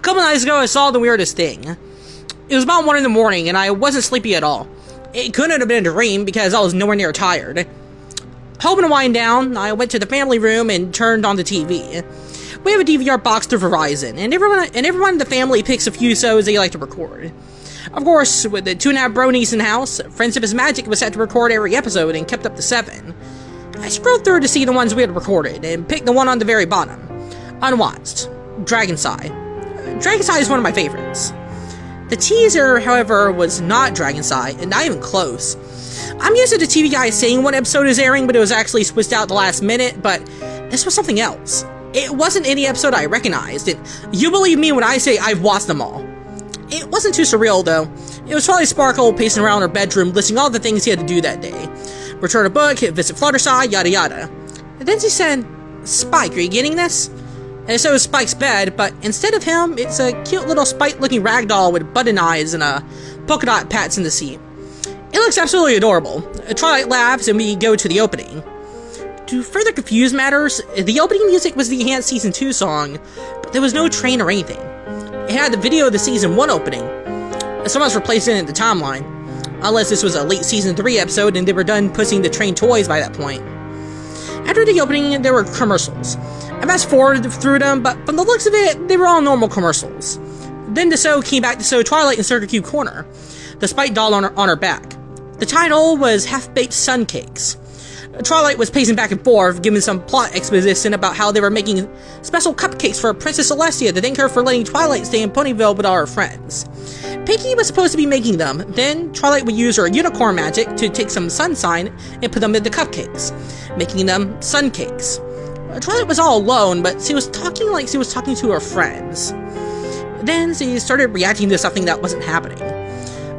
couple nights ago, I saw the weirdest thing. It was about 1 in the morning, and I wasn't sleepy at all. It couldn't have been a dream, because I was nowhere near tired. Hoping to wind down, I went to the family room and turned on the TV. We have a DVR box through Verizon, and everyone in the family picks a few shows they like to record. Of course, with the 2.5 bronies in the house, Friendship is Magic was set to record every episode and kept up to 7. I scrolled through to see the ones we had recorded, and picked the one on the very bottom. Unwatched. Dragon's Eye. Dragon's Eye is one of my favorites. The teaser, however, was not Dragon's Eye, and not even close. I'm used to the TV guys saying one episode is airing, but it was actually switched out the last minute, but this was something else. It wasn't any episode I recognized, and you believe me when I say I've watched them all. It wasn't too surreal, though. It was probably Sparkle pacing around her bedroom, listing all the things he had to do that day. Return a book, visit Fluttershy, yada yada. And then she said, "Spike, are you getting this?" And so is Spike's bed, but instead of him, it's a cute little Spike-looking ragdoll with button eyes and polka dot pats in the seat. It looks absolutely adorable. Twilight laughs, and we go to the opening. To further confuse matters, the opening music was the Enhanced Season 2 song, but there was no train or anything. It had the video of the Season 1 opening. Someone else replaced it in the timeline, unless this was a late Season 3 episode and they were done pushing the train toys by that point. After the opening, there were commercials. I fast-forwarded through them, but from the looks of it, they were all normal commercials. Then the show came back to show Twilight in Circle Cube Corner, the Spike doll on her back. The title was Half-Baked Sun Cakes. Twilight was pacing back and forth, giving some plot exposition about how they were making special cupcakes for Princess Celestia to thank her for letting Twilight stay in Ponyville with all her friends. Pinkie was supposed to be making them, then Twilight would use her unicorn magic to take some sunshine and put them into cupcakes, making them sun cakes. Twilight was all alone, but she was talking like she was talking to her friends. Then she started reacting to something that wasn't happening.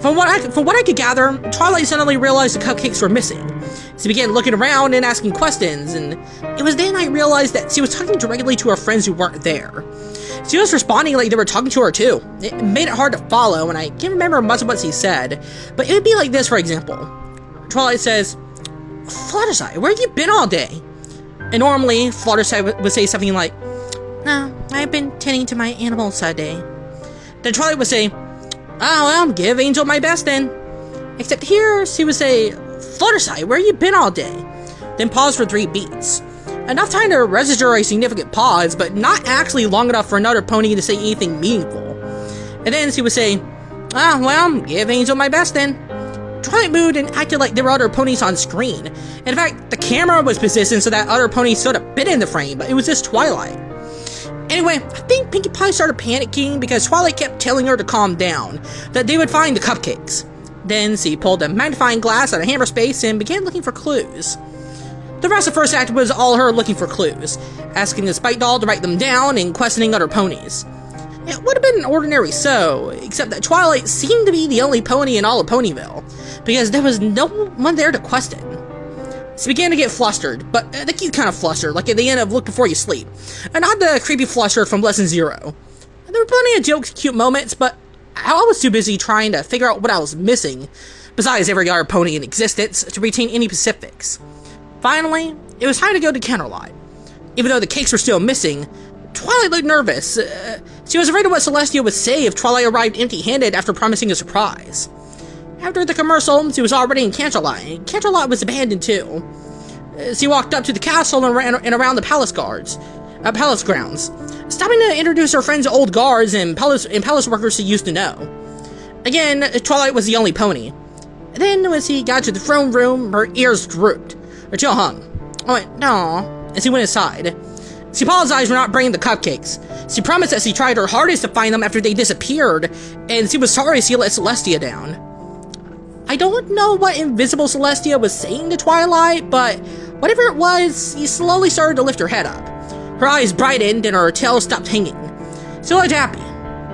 From what I could gather, Twilight suddenly realized the cupcakes were missing. She began looking around and asking questions, and it was then I realized that she was talking directly to her friends who weren't there. She was responding like they were talking to her too. It made it hard to follow, and I can't remember much of what she said, but it would be like this, for example. Twilight says, "Fluttershy, where have you been all day?" And normally, Fluttershy would say something like, "No, I've been tending to my animals all day." Then Twilight would say, "Oh, well, give Angel my best then." Except here, she would say, "Fluttershy, where you been all day?" Then pause for 3 beats. Enough time to register a significant pause, but not actually long enough for another pony to say anything meaningful. And then she would say, "Oh, well, give Angel my best then." Twilight moved and acted like there were other ponies on screen. In fact, the camera was positioned so that other ponies sort of fit in the frame, but it was just Twilight. Anyway, I think Pinkie Pie started panicking because Twilight kept telling her to calm down, that they would find the cupcakes. Then she pulled a magnifying glass out of Hammer's space and began looking for clues. The rest of the first act was all her looking for clues, asking the Spike doll to write them down and questioning other ponies. It would have been an ordinary show, except that Twilight seemed to be the only pony in all of Ponyville, because there was no one there to question. She began to get flustered, but the cute kind of fluster, like at the end of Look Before You Sleep, and not the creepy fluster from Lesson 0. There were plenty of jokes, cute moments, but I was too busy trying to figure out what I was missing, besides every other pony in existence, to retain any specifics. Finally, it was time to go to Counterlot. Even though the cakes were still missing, Twilight looked nervous. She was afraid of what Celestia would say if Twilight arrived empty-handed after promising a surprise. After the commercial, she was already in Canterlot, and Canterlot was abandoned too. She walked up to the castle and ran around the palace grounds, stopping to introduce her friends to old guards and palace workers she used to know. Again, Twilight was the only pony. Then, when she got to the throne room, her ears drooped. Her tail hung. I went, "No," and she went inside. She apologized for not bringing the cupcakes. She promised that she tried her hardest to find them after they disappeared, and she was sorry she let Celestia down. I don't know what Invisible Celestia was saying to Twilight, but whatever it was, she slowly started to lift her head up. Her eyes brightened and her tail stopped hanging. She looked happy.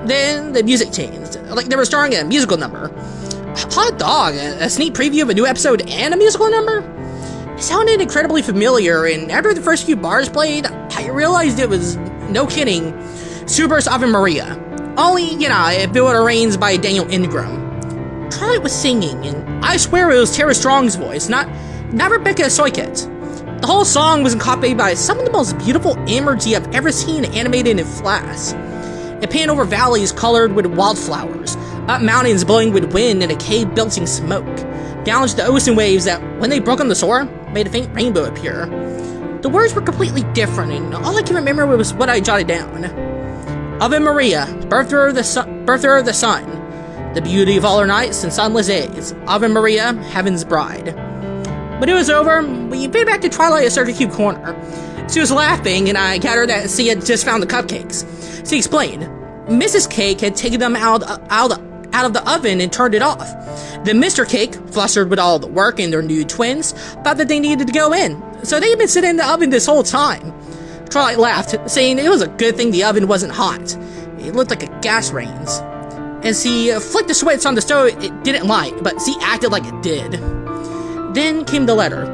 Then the music changed, like they were starring a musical number. Hot dog, a sneak preview of a new episode and a musical number? It sounded incredibly familiar, and after the first few bars played, I realized it was, no kidding, Super's Ave Maria. Only, if it were arranged by Daniel Ingram. Twilight was singing, and I swear it was Tara Strong's voice, not Rebecca Soykett. The whole song was accompanied by some of the most beautiful imagery I've ever seen animated in Flash. It panned over valleys colored with wildflowers, up mountains blowing with wind and a cave belching smoke, down to the ocean waves that, when they broke on the shore, made a faint rainbow appear. The words were completely different, and all I can remember was what I jotted down. Ave Maria, birther of the sun, the beauty of all our nights and sunless days. Ave Maria, heaven's bride. When it was over, we made back to Twilight at Circuit Cube Corner. She was laughing, and I gathered that she had just found the cupcakes. She explained, Mrs. Cake had taken them out of the oven and turned it off. Then Mr. Cake, flustered with all the work and their new twins, thought that they needed to go in, so they had been sitting in the oven this whole time. Twilight laughed, saying it was a good thing the oven wasn't hot. It looked like a gas range. And she flicked the switch on the stove it didn't light, but she acted like it did. Then came the letter.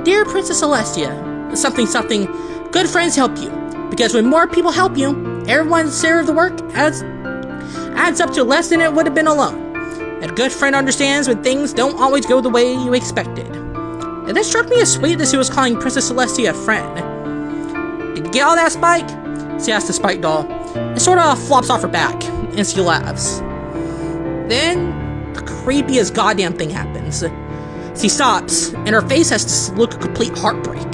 Dear Princess Celestia, something, good friends help you, because when more people help you, everyone's share of the work adds up to less than it would have been alone. And a good friend understands when things don't always go the way you expected. And this struck me as sweet that she was calling Princess Celestia a friend. Did you get all that, Spike? She asked the Spike doll. It sort of flops off her back, and she laughs. Then, the creepiest goddamn thing happens. She stops, and her face has this look of complete heartbreak.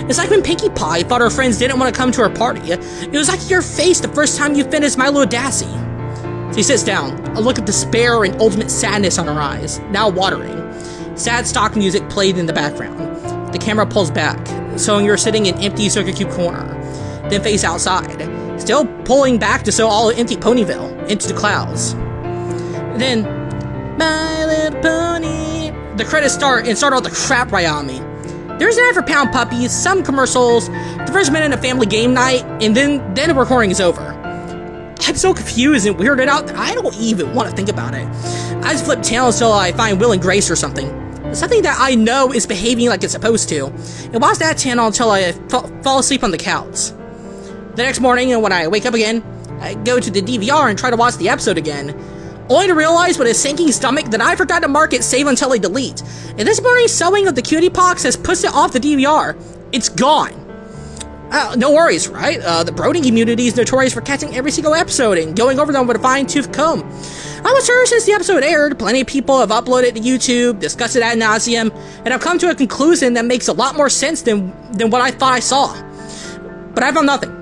It's like when Pinkie Pie thought her friends didn't want to come to her party. It was like your face the first time you finished Milo Dassy. She sits down, a look of despair and ultimate sadness on her eyes, now watering. Sad stock music played in the background. The camera pulls back, showing her sitting in empty Circuit Cube Corner, then face outside, still pulling back to show all of empty Ponyville, into the clouds. Then, My Little Pony. The credits start and start all the crap right on me. There's an ad for Pound Puppies, some commercials, the first minute of family game night, and then the recording is over. I'm so confused and weirded out that I don't even want to think about it. I just flip channels till I find Will and Grace or something. Something that I know is behaving like it's supposed to, and watch that channel until I fall asleep on the couch. The next morning, and when I wake up again, I go to the DVR and try to watch the episode again, only to realize with a sinking stomach that I forgot to mark it save until I delete, and this morning's showing of the Cutie Pox has pushed it off the DVR. It's gone. No worries, right? The Brody community is notorious for catching every single episode and going over them with a fine-tooth comb. I was sure since the episode aired, plenty of people have uploaded to YouTube, discussed it ad nauseum, and have come to a conclusion that makes a lot more sense than what I thought I saw. But I found nothing.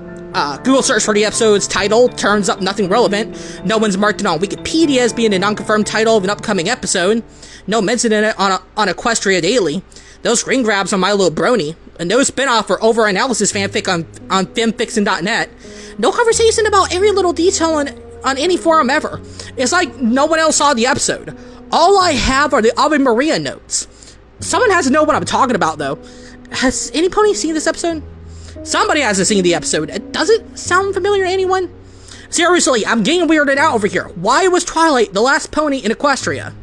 Google search for the episode's title turns up nothing relevant. No one's marked it on Wikipedia as being an unconfirmed title of an upcoming episode. No mention in it on Equestria Daily. No screen grabs on My Little Brony. And no spinoff or over-analysis fanfic on femfiction.net. No conversation about every little detail on any forum ever. It's like no one else saw the episode. All I have are the Ave Maria notes. Someone has to know what I'm talking about, though. Has any pony seen this episode? Somebody hasn't seen the episode. Does it sound familiar to anyone? Seriously, I'm getting weirded out over here. Why was Twilight the last pony in Equestria?